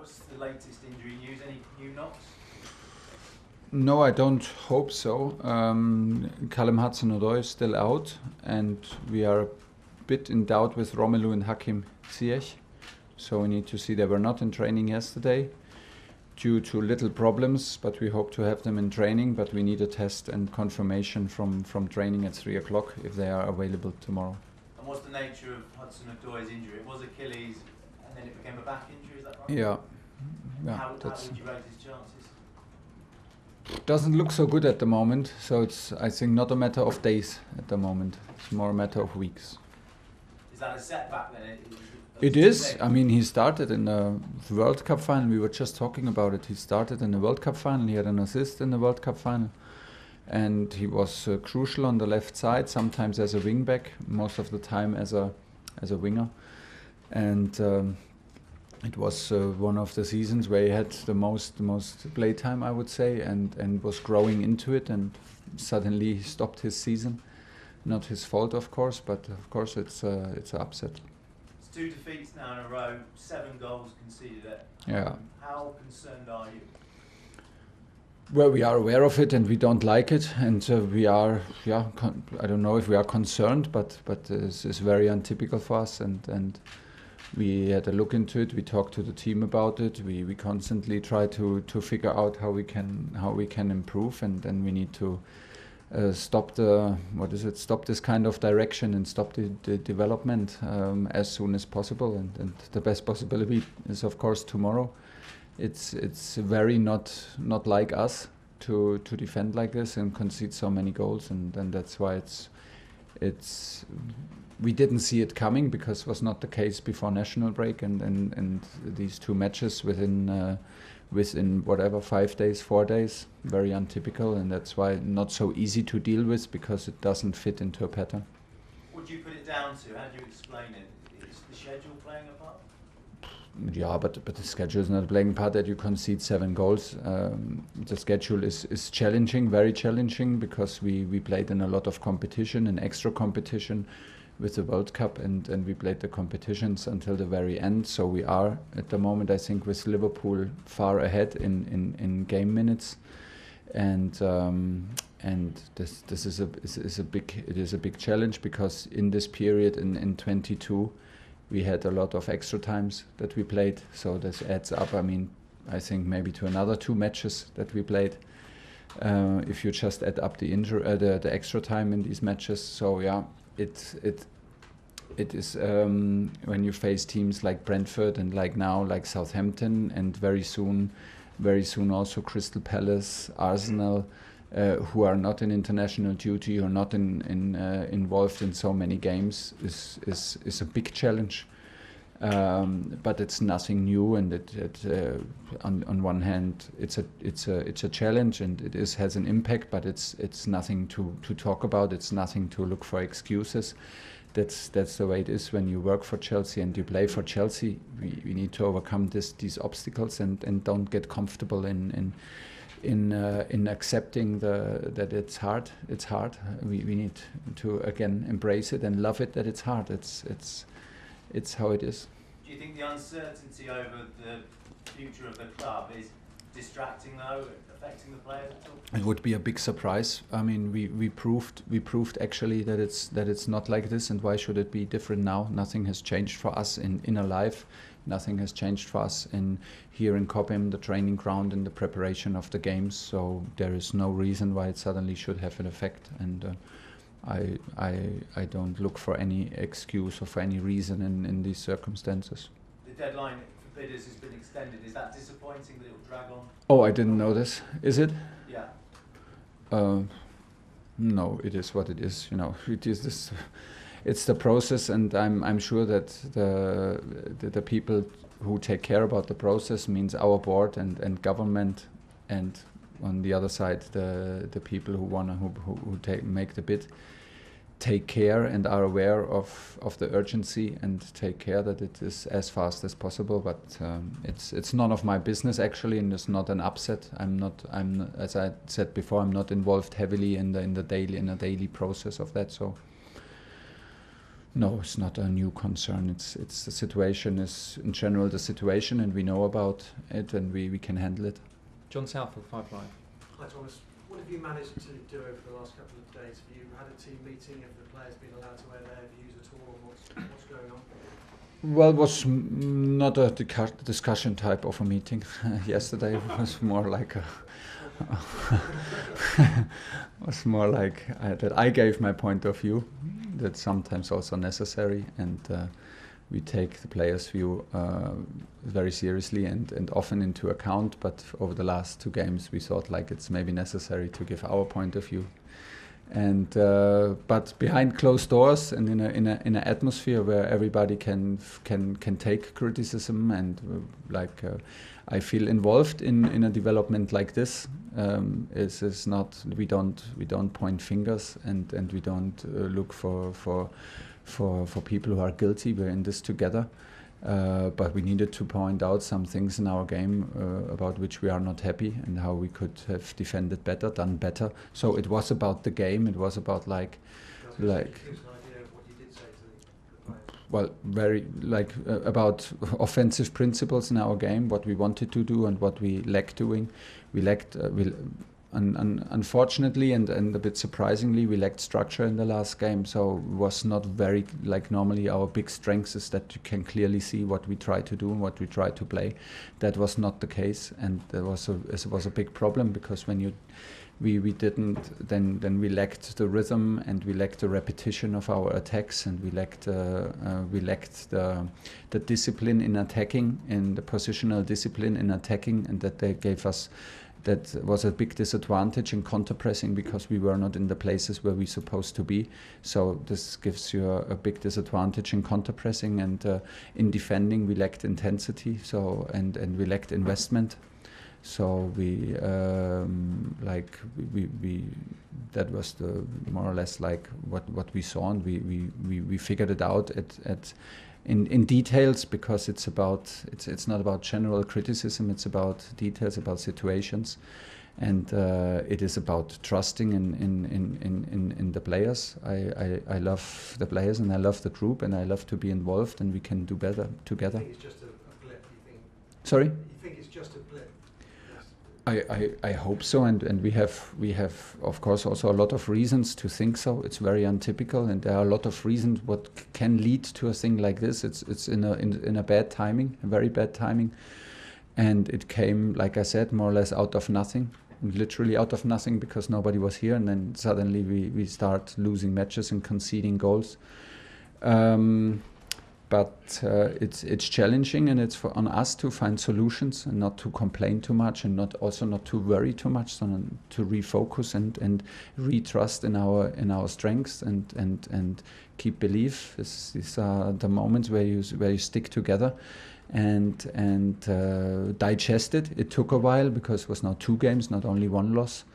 What's the latest injury news? Any new knocks? No, I don't hope so. Hudson-odoi is still out, and we are a bit in doubt with Romelu and Hakim Ziyech. So we need to see. They were not in training yesterday due to little problems, but we hope to have them in training. But we need a test and confirmation from training at 3 o'clock if they are available tomorrow. And what's the nature of Hudson-odoi's injury? It was Achilles, and then it became a back injury, is that right? Yeah. How would you rate his chances? Doesn't look so good at the moment, so it's, I think, not a matter of days at the moment. It's more a matter of weeks. Is that a setback then? It is. I mean, he started in the World Cup final. We were just talking about it. He started in the World Cup final. He had an assist in the World Cup final. And he was crucial on the left side, sometimes as a wing back, most of the time as a winger. And it was one of the seasons where he had the most play time, I would say, and was growing into it. And suddenly he stopped his season. Not his fault, of course, but of course it's an upset. 2 defeats now in a row, 7 goals conceded. Yeah. How concerned are you? Well, we are aware of it and we don't like it, and we are, I don't know if we are concerned, but it's very untypical for us, and we had a look into it. We talked to the team about it. We constantly try to figure out how we can improve, and then we need to stop this kind of direction and stop the development as soon as possible. And the best possibility is, of course, tomorrow. It's very not like us to defend like this and concede so many goals, and that's why we didn't see it coming, because it was not the case before national break, and these 2 matches within whatever 5 days, 4 days, very untypical, and that's why not so easy to deal with, because it doesn't fit into a pattern. What do you put it down to? How do you explain it? Is the schedule playing a part? Yeah, but the schedule is not playing a part that you concede 7 goals. The schedule is challenging, very challenging, because we played in a lot of competition and extra competition with the World Cup, and we played the competitions until the very end. So we are at the moment, I think, with Liverpool far ahead in game minutes, and this is a big challenge, because in this period in 22 we had a lot of extra times that we played. So this adds up. I mean, I think maybe to another 2 matches that we played. If you just add up the extra time in these matches, so yeah, it is when you face teams like Brentford and like Southampton, and very soon also Crystal Palace, Arsenal, who are not in international duty or not involved in so many games, is a big challenge. But it's nothing new, and on one hand it's a challenge, and it has an impact, but it's nothing to talk about. It's nothing to look for excuses. That's the way it is when you work for Chelsea and you play for Chelsea. We need to overcome these obstacles and don't get comfortable in accepting that it's hard. It's hard. We need to again embrace it and love it. That it's hard. It's how it is. Do you think the uncertainty over the future of the club is distracting, though, affecting the players at all? It would be a big surprise. I mean, we proved actually that it's not like this, and why should it be different now? Nothing has changed for us in inner life. Nothing has changed for us here in Cobham, the training ground, and the preparation of the games. So there is no reason why it suddenly should have an effect. And I don't look for any excuse or for any reason in these circumstances. The deadline for bidders has been extended. Is that disappointing that it will drag on? Oh, I didn't know this. Is it? Yeah. No, it is what it is. You know, it is this. It's the process, and I'm sure that the people who take care about the process, means our board and government, and on the other side the people who make the bid, take care and are aware of the urgency and take care that it is as fast as possible. But it's none of my business actually, and it's not an upset. I'm as I said before, I'm not involved heavily in the daily process of that. So No, it's not a new concern. It's the situation is in general the situation, and we know about it, and we can handle it. John Southall, 5 Live. Hi Thomas, what have you managed to do over the last couple of days? Have you had a team meeting? Have the players been allowed to wear their views at all on what's going on? Well, it was not a discussion type of a meeting. Yesterday it was more like that I gave my point of view. That's sometimes also necessary, and we take the players' view very seriously and often into account. But over the last 2 games, we thought like it's maybe necessary to give our point of view. And but behind closed doors and in an atmosphere where everybody can take criticism and I feel involved in a development like this. Is not we don't point fingers and we don't look for people who are guilty. We're in this together. But we needed to point out some things in our game about which we are not happy and how we could have defended better, done better. So it was about the game. It was about about offensive principles in our game, what we wanted to do and what we lacked doing. Unfortunately and a bit surprisingly, we lacked structure in the last game, so it was not very like normally our big strength is that you can clearly see what we try to do and what we try to play. That was not the case, and it was a big problem because when we didn't, then we lacked the rhythm and we lacked the repetition of our attacks, and we lacked the discipline in attacking and the positional discipline in attacking, and that was a big disadvantage in counter-pressing because we were not in the places where we're supposed to be. So this gives you a big disadvantage in counter-pressing, and in defending we lacked intensity. So and we lacked investment. So we that was the more or less like what we saw, and we figured it out in details, because it's not about general criticism, it's about details, about situations, and it is about trusting in the players. I love the players and I love the group and I love to be involved, and we can do better together. You think it's just a blip, you think? Sorry? You think it's just a blip? I hope so, and we have of course also a lot of reasons to think so. It's very untypical, and there are a lot of reasons what can lead to a thing like this. It's in a bad timing, a very bad timing, and it came, like I said, more or less out of nothing, literally out of nothing, because nobody was here, and then suddenly we start losing matches and conceding goals. But it's challenging, and it's on us to find solutions and not to complain too much, and not to worry too much, so to refocus and retrust in our strengths and keep belief. These are the moments where you stick together and digest it. It took a while because it was now 2 games, not only 1 loss.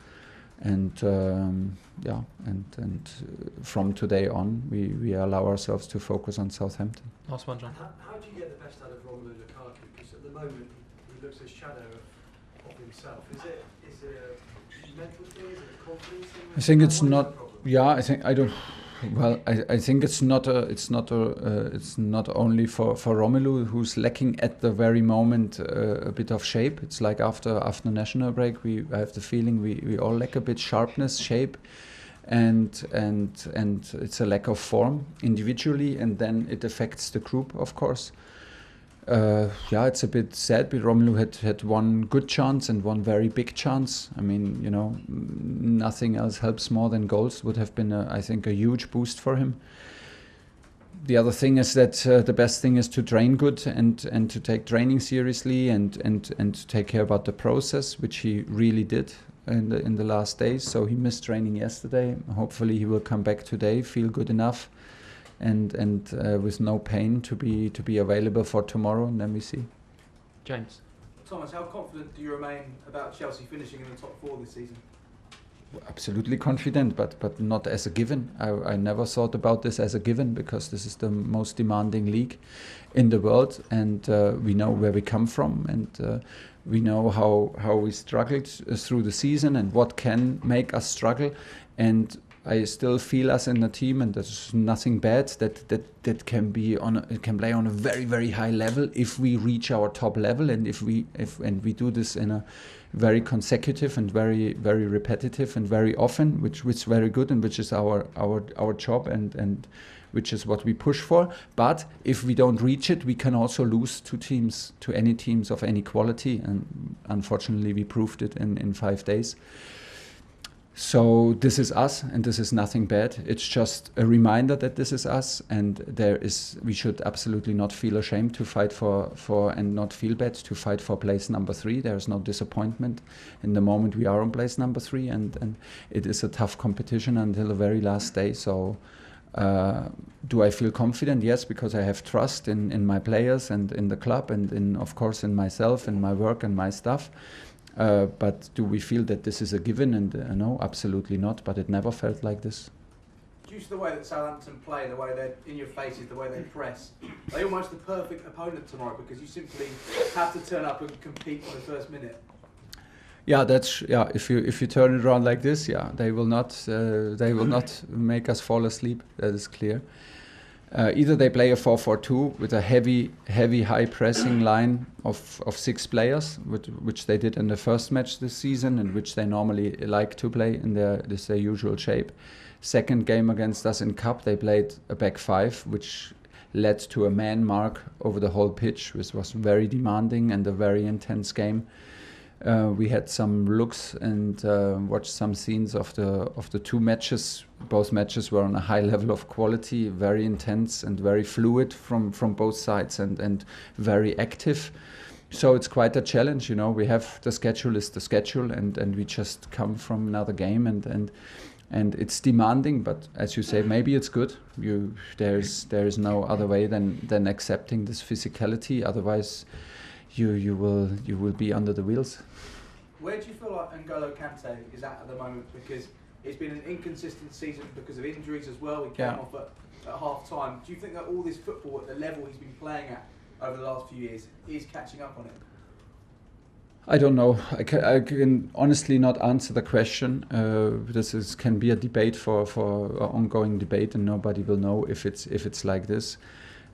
And from today on, we allow ourselves to focus on Southampton. Last one, John. How do you get the best out of Romelu Lukaku? Because at the moment he looks a shadow of himself. Is it a mental thing? Is it a confidence thing? I think it's not. Yeah, I think I don't. Well, I think it's not only for Romelu, who's lacking at the very moment a bit of shape. It's like after national break, I have the feeling we all lack a bit sharpness, shape, and it's a lack of form individually, and then it affects the group, of course. It's a bit sad, but Romelu had 1 good chance and 1 very big chance. I mean, nothing else helps more than goals. Would have been, I think, a huge boost for him. The other thing is that the best thing is to train good and to take training seriously and to take care about the process, which he really did in the last days. So he missed training yesterday. Hopefully he will come back today, feel good enough, and with no pain to be available for tomorrow, and then we see. James. Thomas, how confident do you remain about Chelsea finishing in the top 4 this season? Absolutely confident, but not as a given. I never thought about this as a given, because this is the most demanding league in the world, and we know where we come from, and we know how we struggled through the season and what can make us struggle, and I still feel us in the team, and there's nothing bad that can play on a very, very high level if we reach our top level, and if we do this in a very consecutive and very, very repetitive and very often, which is very good, and which is our job, and which is what we push for. But if we don't reach it, we can also lose to any teams of any quality, and unfortunately we proved it in 5 days. So this is us, and this is nothing bad. It's just a reminder that this is us, and we should absolutely not feel ashamed to fight for and not feel bad to fight for place number 3. There is no disappointment in the moment we are on place number 3, and it is a tough competition until the very last day. So do I feel confident? Yes, because I have trust in my players and in the club, and of course in myself and my work and my stuff. But do we feel that this is a given? And no, absolutely not. But it never felt like this. Due to the way that Southampton play, the way they're in your faces, the way they press, they're almost the perfect opponent tomorrow, because you simply have to turn up and compete from the first minute. Yeah, If you turn it around like this, they will not make us fall asleep. That is clear. Either they play a 4-4-2 with a heavy, high pressing line of 6 players, which they did in the first match this season, and which they normally like to play in their usual shape. Second game against us in Cup, they played a back 5, which led to a man mark over the whole pitch, which was very demanding and a very intense game. We had some looks and watched some scenes of the 2 matches. Both matches were on a high level of quality, very intense and very fluid from both sides, and very active. So it's quite a challenge, We have the schedule is the schedule, and we just come from another game, and it's demanding. But as you say, maybe it's good. There is no other way than accepting this physicality. Otherwise, you will be under the wheels. Where do you feel like N'Golo Kante is at the moment? Because it's been an inconsistent season because of injuries as well. He came off at half time. Do you think that all this football at the level he's been playing at over the last few years is catching up on him? I don't know. I can honestly not answer the question. This can be a debate for an ongoing debate, and nobody will know if it's like this.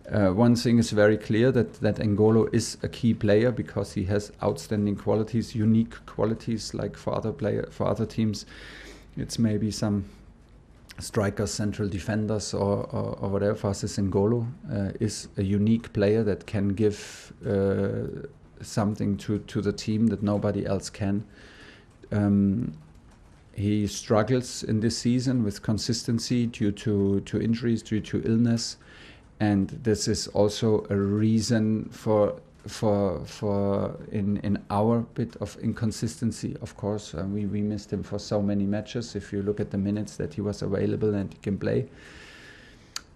One thing is very clear, that N'Golo is a key player because he has outstanding qualities, unique qualities. Like for other teams, it's maybe some strikers, central defenders, or whatever. For us, N'Golo is a unique player that can give something to the team that nobody else can. He struggles in this season with consistency due to injuries, due to illness. And this is also a reason for in our bit of inconsistency. Of course, we missed him for so many matches. If you look at the minutes that he was available and he can play.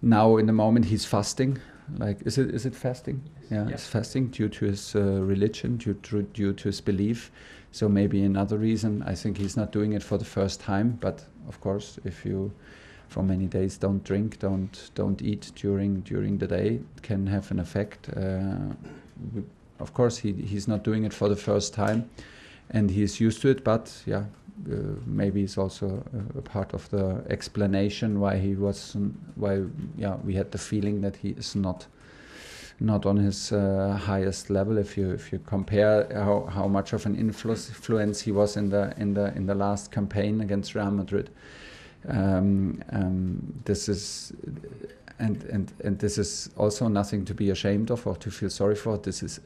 Now, in the moment, he's fasting. Like, is it fasting? Yeah, it's fasting due to his religion, due to his belief. So maybe another reason. I think he's not doing it for the first time. But of course, if you for many days don't drink, don't eat during the day, it can have an effect. Of course, he's not doing it for the first time, and he's used to it. But maybe it's also a part of the explanation why we had the feeling that he is not on his highest level. If you compare how much of an influence he was in the last campaign against Real Madrid. This is and this is also nothing to be ashamed of or to feel sorry for. This is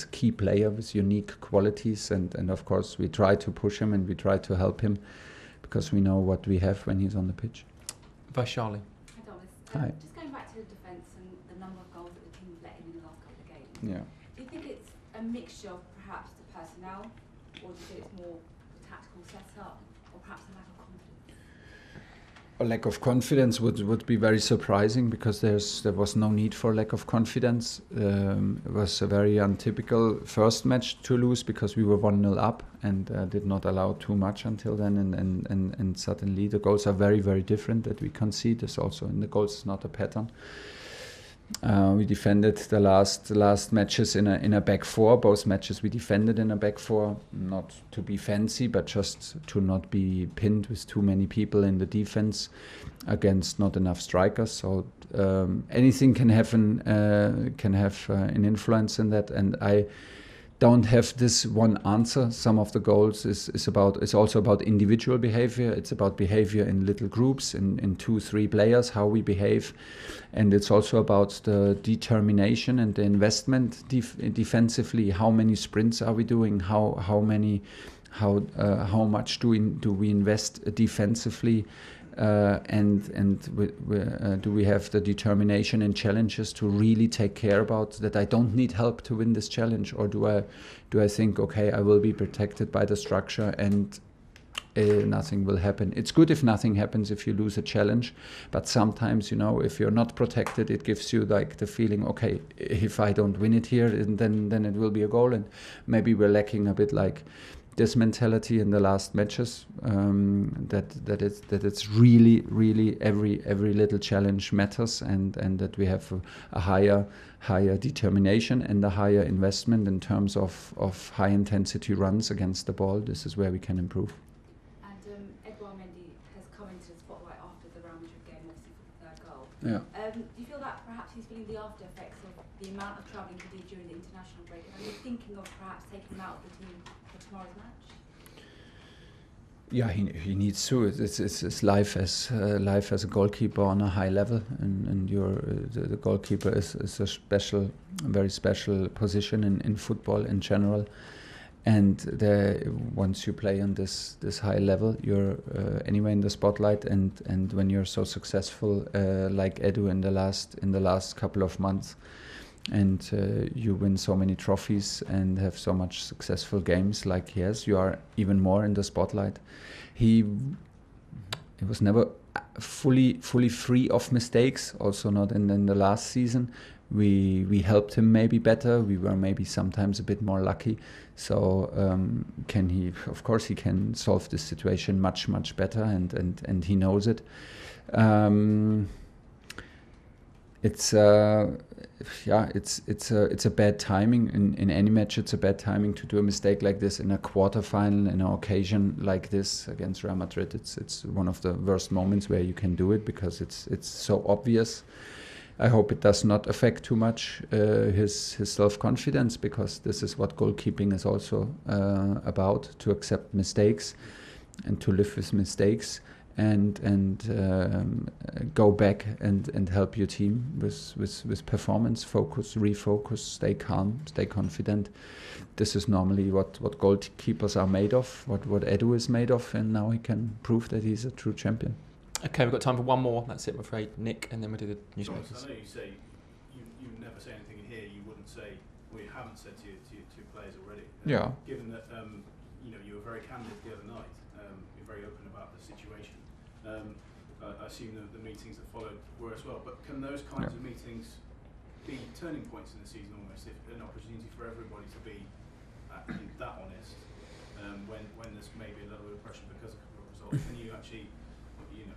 a key player with unique qualities, and of course we try to push him and we try to help him because we know what we have when he's on the pitch. Vaishali. Hi Thomas. Hi. Just going back to the defence and the number of goals that the team let in the last couple of games. Yeah. Do you think it's a mixture of perhaps the personnel, or do you think it's more the tactical setup, or perhaps a lack of confidence? A lack of confidence would be very surprising because there was no need for lack of confidence. It was a very untypical first match to lose because we were 1-0 up and did not allow too much until then, and suddenly the goals are very, very different that we concede. This also in the goals is not a pattern. We defended the last matches in a back four. Both matches we defended in a back four, not to be fancy, but just to not be pinned with too many people in the defense against not enough strikers. So anything can have an influence in that, and I don't have this one answer. Some of the goals is also about individual behavior. It's about behavior in little groups, in 2-3 players, how we behave, and it's also about the determination and the investment defensively. How many sprints are we doing? How much do we invest defensively? Do we have the determination in challenges to really take care about that? I don't need help to win this challenge, or do I think, okay, I will be protected by the structure and nothing will happen. It's good if nothing happens if you lose a challenge, but sometimes, if you're not protected, it gives you like the feeling, okay, if I don't win it here, then it will be a goal, and maybe we're lacking a bit like this mentality in the last matches, that it's really every little challenge matters, and that we have a higher determination and a higher investment in terms of high intensity runs against the ball. This is where we can improve. And Edouard Mendy has come into the spotlight after the Real Madrid game, obviously for the third goal. Yeah. Do you feel that perhaps he's feeling the after effects of the amount of travelling he did during the international break? And are you thinking of perhaps taking him out of the team for tomorrow's match? Yeah, he needs to. It's life as a goalkeeper on a high level, and the goalkeeper is a very special position in football in general. And once you play on this high level, you're anyway in the spotlight. And when you're so successful like Edu in the last couple of months, and you win so many trophies and have so much successful games like he has, you are even more in the spotlight. He was never fully free of mistakes, also not in the last season. We helped him maybe better. We were maybe sometimes a bit more lucky. So of course he can solve this situation much better, and he knows it. It's a bad timing in any match. It's a bad timing to do a mistake like this in a quarterfinal, in an occasion like this against Real Madrid. It's one of the worst moments where you can do it, because it's so obvious. I hope it does not affect too much his self-confidence, because this is what goalkeeping is also about: to accept mistakes and to live with mistakes. And go back and help your team with performance, refocus, stay calm, stay confident. This is normally what goalkeepers are made of, what Edu is made of, and now he can prove that he's a true champion. Okay, we've got time for one more. That's it, I'm afraid, Nick, and then we'll do the newspapers. I know you say you never say anything in here you wouldn't say, well, you haven't said to your players already. Yeah. Given that you were very candid the other night, you're very open about the situation. I assume the meetings that followed were as well. But can those kinds of meetings be turning points in the season almost, if an opportunity for everybody to be that honest when there's maybe a little bit of pressure because of results? Can you actually,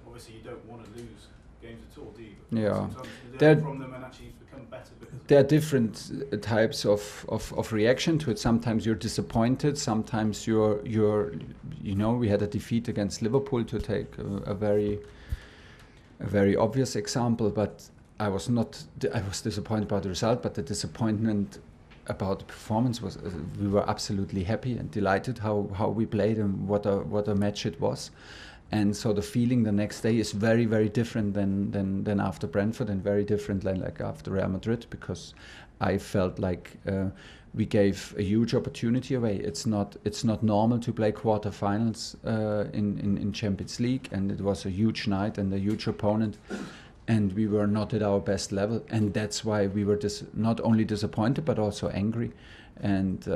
obviously you don't want to lose games at all, do you? But yeah. sometimes you learn from them and actually become better because of there are different types of reaction to it. Sometimes you're disappointed. Sometimes we had a defeat against Liverpool, to take a very obvious example. But I was disappointed by the result. But the disappointment about the performance was we were absolutely happy and delighted how we played and what a match it was. And so the feeling the next day is very, very different than after Brentford, and very different than like after Real Madrid, because I felt like we gave a huge opportunity away. It's not normal to play quarterfinals in Champions League, and it was a huge night and a huge opponent, and we were not at our best level, and that's why we were not only disappointed but also angry. And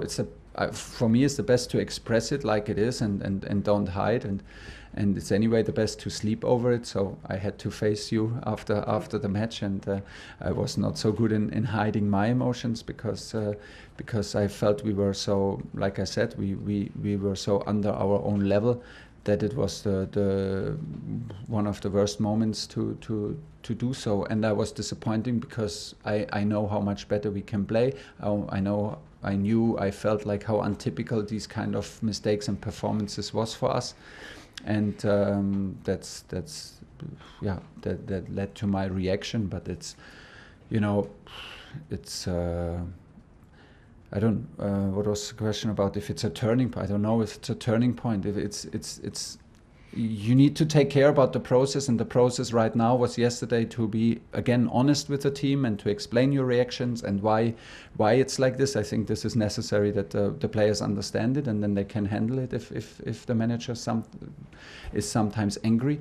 it's for me, it's the best to express it like it is, and don't hide, and it's anyway the best to sleep over it. So I had to face you after the match, and I was not so good in hiding my emotions, because I felt we were so, like I said, we were so under our own level that it was the one of the worst moments to do so, and that was disappointing because I know how much better we can play. I felt like how untypical these kind of mistakes and performances was for us, and that led to my reaction. But it's, I don't. What was the question about if it's a turning point? I don't know if it's a turning point. If it's. You need to take care about the process, and the process right now was yesterday to be again honest with the team and to explain your reactions and why it's like this. I think this is necessary that the players understand it, and then they can handle it. If the manager is sometimes angry,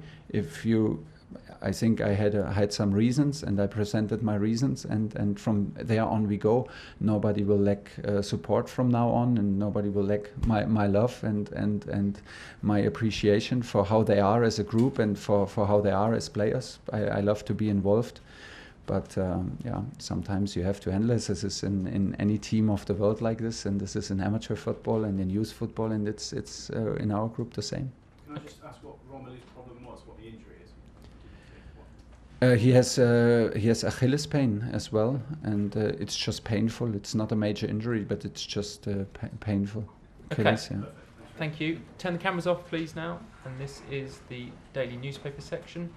I think I had some reasons, and I presented my reasons, and from there on we go. Nobody will lack support from now on, and nobody will lack my love and my appreciation for how they are as a group and for how they are as players. I love to be involved, but sometimes you have to handle this. This is in any team of the world like this, and this is in amateur football and in youth football, and it's in our group the same. Can I just ask what Romelu's problem was, what the injury is? He has Achilles pain as well, and it's just painful. It's not a major injury, but it's just painful. Achilles, Okay. Thank you. Turn the cameras off, please, now. And this is the daily newspaper section.